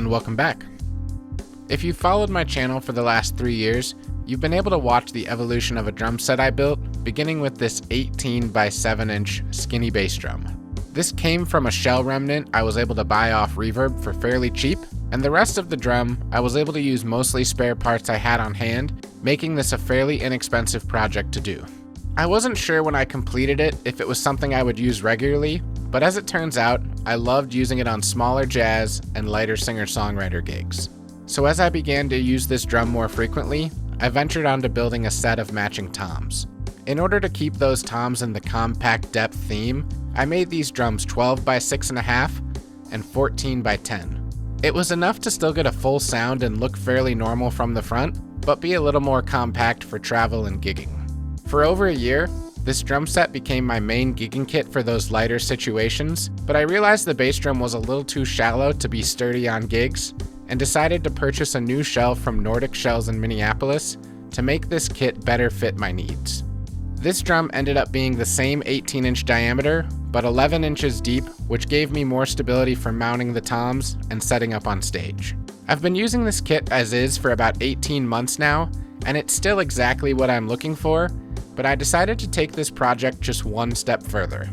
and welcome back. If you've followed my channel for the last 3 years, you've been able to watch the evolution of a drum set I built, beginning with this 18 by 7 inch skinny bass drum. This came from a shell remnant I was able to buy off Reverb for fairly cheap, and the rest of the drum I was able to use mostly spare parts I had on hand, making this a fairly inexpensive project to do. I wasn't sure when I completed it if it was something I would use regularly, but as it turns out, I loved using it on smaller jazz and lighter singer-songwriter gigs. So as I began to use this drum more frequently, I ventured onto building a set of matching toms. In order to keep those toms in the compact depth theme, I made these drums 12 by 6.5 and 14 by 10. It was enough to still get a full sound and look fairly normal from the front, but be a little more compact for travel and gigging. For over a year, this drum set became my main gigging kit for those lighter situations, but I realized the bass drum was a little too shallow to be sturdy on gigs, and decided to purchase a new shell from Nordic Shells in Minneapolis to make this kit better fit my needs. This drum ended up being the same 18-inch diameter, but 11 inches deep, which gave me more stability for mounting the toms and setting up on stage. I've been using this kit as is for about 18 months now, and it's still exactly what I'm looking for, but I decided to take this project just one step further.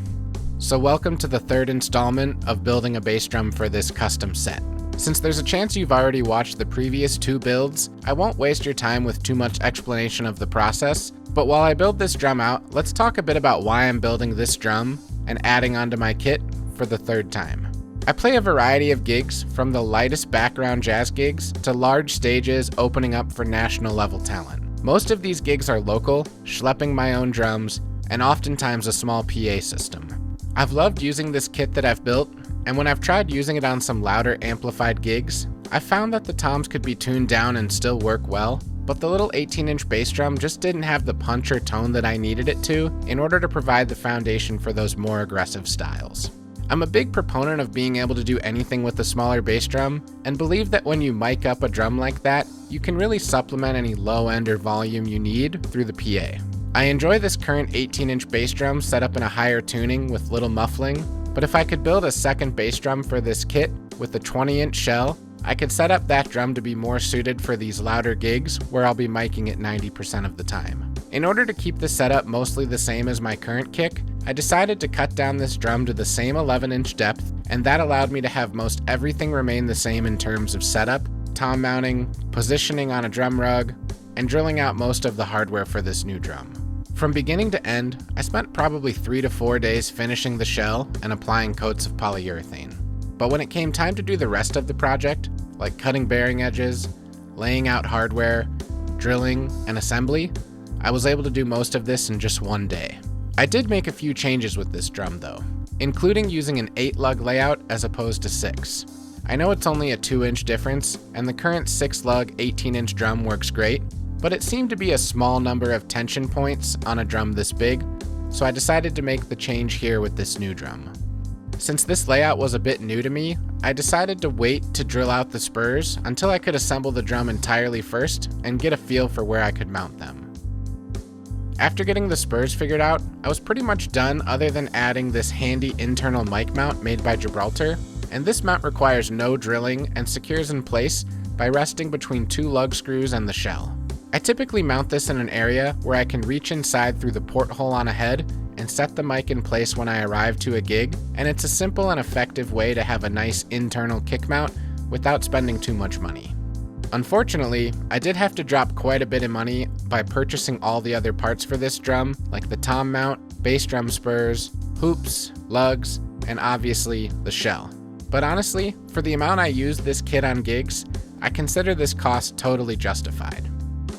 So welcome to the third installment of building a bass drum for this custom set. Since there's a chance you've already watched the previous 2 builds, I won't waste your time with too much explanation of the process, but while I build this drum out, let's talk a bit about why I'm building this drum and adding onto my kit for the 3rd time. I play a variety of gigs, from the lightest background jazz gigs to large stages opening up for national level talent. Most of these gigs are local, schlepping my own drums, and oftentimes a small PA system. I've loved using this kit that I've built, and when I've tried using it on some louder amplified gigs, I found that the toms could be tuned down and still work well, but the little 18-inch bass drum just didn't have the punch or tone that I needed it to in order to provide the foundation for those more aggressive styles. I'm a big proponent of being able to do anything with a smaller bass drum, and believe that when you mic up a drum like that, you can really supplement any low end or volume you need through the PA. I enjoy this current 18-inch bass drum set up in a higher tuning with little muffling, but if I could build a second bass drum for this kit with a 20-inch shell, I could set up that drum to be more suited for these louder gigs where I'll be miking it 90% of the time. In order to keep the setup mostly the same as my current kick, I decided to cut down this drum to the same 11-inch depth, and that allowed me to have most everything remain the same in terms of setup, tom mounting, positioning on a drum rug, and drilling out most of the hardware for this new drum. From beginning to end, I spent probably 3 to 4 days finishing the shell and applying coats of polyurethane. But when it came time to do the rest of the project, like cutting bearing edges, laying out hardware, drilling, and assembly, I was able to do most of this in just 1 day. I did make a few changes with this drum though, including using an 8-lug layout as opposed to 6. I know it's only a 2-inch difference, and the current 6-lug 18-inch drum works great, but it seemed to be a small number of tension points on a drum this big, so I decided to make the change here with this new drum. Since this layout was a bit new to me, I decided to wait to drill out the spurs until I could assemble the drum entirely first and get a feel for where I could mount them. After getting the spurs figured out, I was pretty much done other than adding this handy internal mic mount made by Gibraltar, and this mount requires no drilling and secures in place by resting between 2 lug screws and the shell. I typically mount this in an area where I can reach inside through the porthole on a head and set the mic in place when I arrive to a gig, and it's a simple and effective way to have a nice internal kick mount without spending too much money. Unfortunately, I did have to drop quite a bit of money by purchasing all the other parts for this drum, like the tom mount, bass drum spurs, hoops, lugs, and obviously the shell. But honestly, for the amount I used this kit on gigs, I consider this cost totally justified.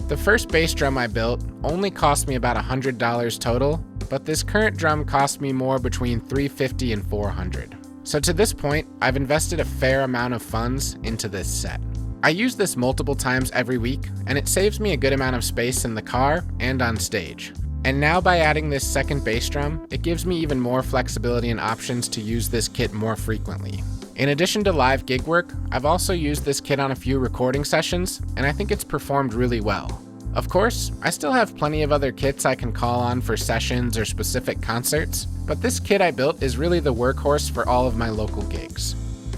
The first bass drum I built only cost me about $100 total, but this current drum cost me more, between $350 and $400. So to this point, I've invested a fair amount of funds into this set. I use this multiple times every week, and it saves me a good amount of space in the car and on stage. And now by adding this second bass drum, it gives me even more flexibility and options to use this kit more frequently. In addition to live gig work, I've also used this kit on a few recording sessions, and I think it's performed really well. Of course, I still have plenty of other kits I can call on for sessions or specific concerts, but this kit I built is really the workhorse for all of my local gigs.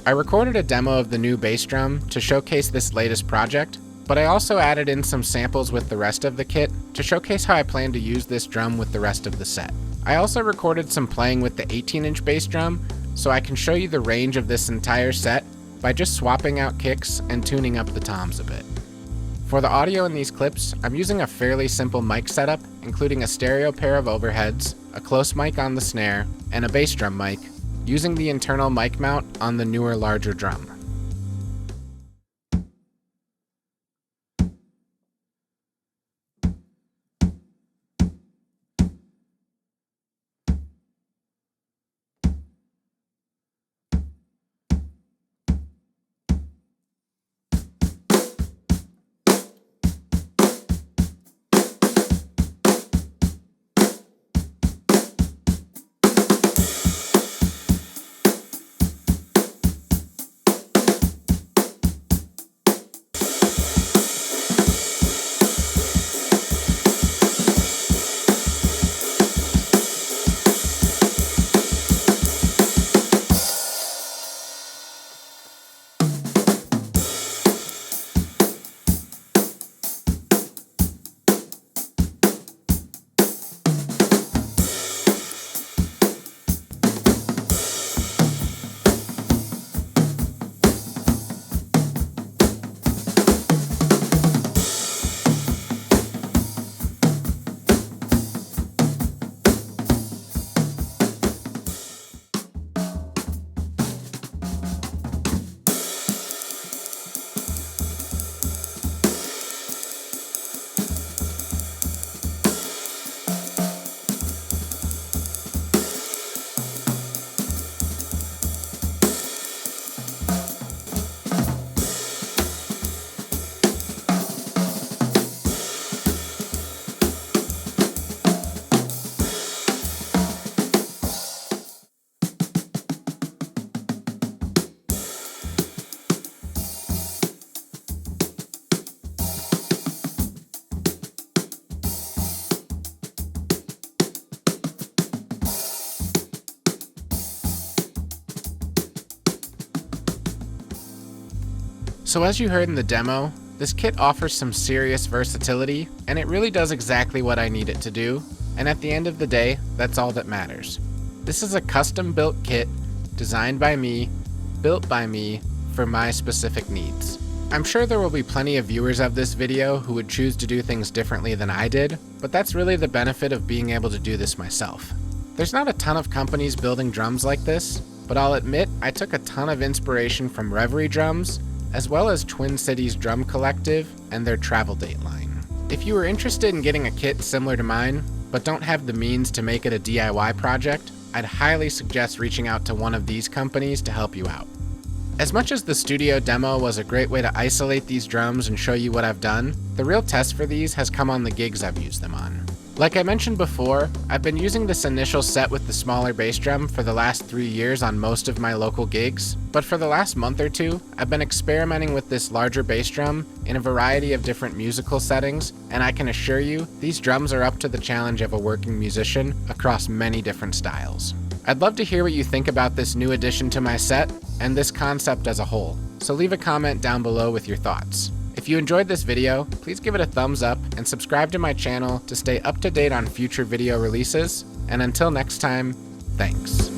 I recorded a demo of the new bass drum to showcase this latest project, but I also added in some samples with the rest of the kit to showcase how I plan to use this drum with the rest of the set. I also recorded some playing with the 18-inch bass drum, so I can show you the range of this entire set by just swapping out kicks and tuning up the toms a bit. For the audio in these clips, I'm using a fairly simple mic setup, including a stereo pair of overheads, a close mic on the snare, and a bass drum mic, using the internal mic mount on the newer, larger drum. So as you heard in the demo, this kit offers some serious versatility, and it really does exactly what I need it to do, and at the end of the day, that's all that matters. This is a custom-built kit, designed by me, built by me, for my specific needs. I'm sure there will be plenty of viewers of this video who would choose to do things differently than I did, but that's really the benefit of being able to do this myself. There's not a ton of companies building drums like this, but I'll admit I took a ton of inspiration from Reverie Drums, as well as Twin Cities Drum Collective and their travel date line. If you are interested in getting a kit similar to mine, but don't have the means to make it a DIY project, I'd highly suggest reaching out to one of these companies to help you out. As much as the studio demo was a great way to isolate these drums and show you what I've done, the real test for these has come on the gigs I've used them on. Like I mentioned before, I've been using this initial set with the smaller bass drum for the last 3 years on most of my local gigs, but for the last month or two, I've been experimenting with this larger bass drum in a variety of different musical settings, and I can assure you, these drums are up to the challenge of a working musician across many different styles. I'd love to hear what you think about this new addition to my set, and this concept as a whole, so leave a comment down below with your thoughts. If you enjoyed this video, please give it a thumbs up and subscribe to my channel to stay up to date on future video releases, and until next time, thanks.